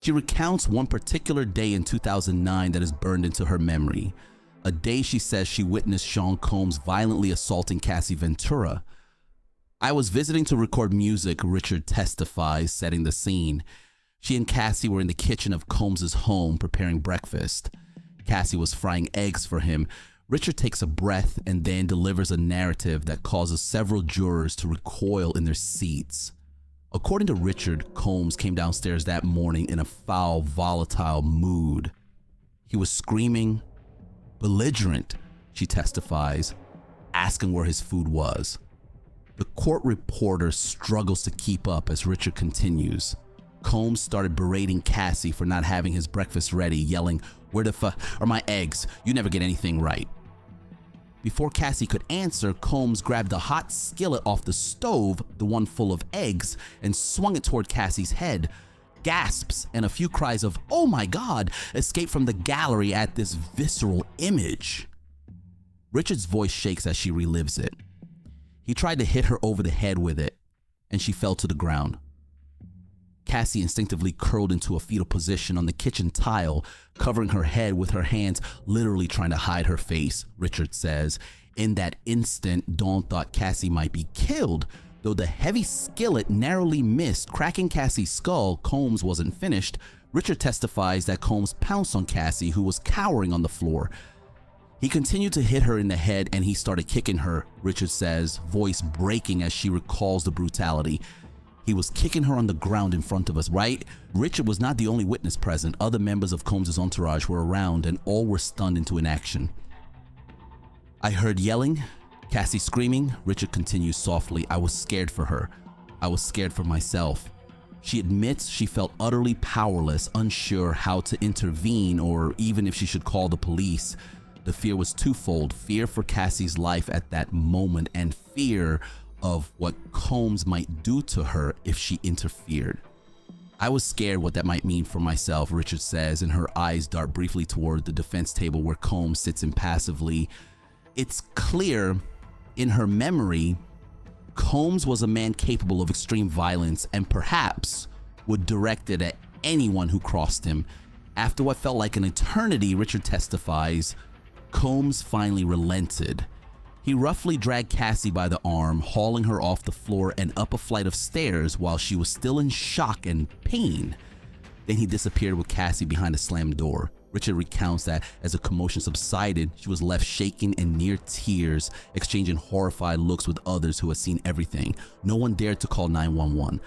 She recounts one particular day in 2009 that is burned into her memory. A day she says she witnessed Sean Combs violently assaulting Cassie Ventura. "I was visiting to record music," Richard testifies, setting the scene. She and Cassie were in the kitchen of Combs' home preparing breakfast. Cassie was frying eggs for him. Richard takes a breath and then delivers a narrative that causes several jurors to recoil in their seats. According to Richard, Combs came downstairs that morning in a foul, volatile mood. He was screaming, belligerent, she testifies, asking where his food was. The court reporter struggles to keep up as Richard continues. Combs started berating Cassie for not having his breakfast ready, yelling, "Where the fuck are my eggs? You never get anything right." Before Cassie could answer, Combs grabbed a hot skillet off the stove, the one full of eggs, and swung it toward Cassie's head. Gasps and a few cries of "Oh my God" escape from the gallery at this visceral image. Richard's voice shakes as she relives it. He tried to hit her over the head with it, and she fell to the ground. Cassie instinctively curled into a fetal position on the kitchen tile, covering her head with her hands, literally trying to hide her face, Richard says. In that instant, Dawn thought Cassie might be killed. Though the heavy skillet narrowly missed cracking Cassie's skull, Combs wasn't finished. Richard testifies that Combs pounced on Cassie, who was cowering on the floor. He continued to hit her in the head and he started kicking her, Richard says, voice breaking as she recalls the brutality. He was kicking her on the ground in front of us, right? Richard was not the only witness present. Other members of Combs' entourage were around and all were stunned into inaction. "I heard yelling, Cassie screaming," Richard continues softly. "I was scared for her. I was scared for myself." She admits she felt utterly powerless, unsure how to intervene or even if she should call the police. The fear was twofold: fear for Cassie's life at that moment and fear of what Combs might do to her if she interfered. "I was scared what that might mean for myself," Richard says, and her eyes dart briefly toward the defense table where Combs sits impassively. It's clear in her memory, Combs was a man capable of extreme violence and perhaps would direct it at anyone who crossed him. After what felt like an eternity, Richard testifies, Combs finally relented. He roughly dragged Cassie by the arm, hauling her off the floor and up a flight of stairs while she was still in shock and pain. Then he disappeared with Cassie behind a slammed door. Richard recounts that as the commotion subsided, she was left shaking and near tears, exchanging horrified looks with others who had seen everything. No one dared to call 911.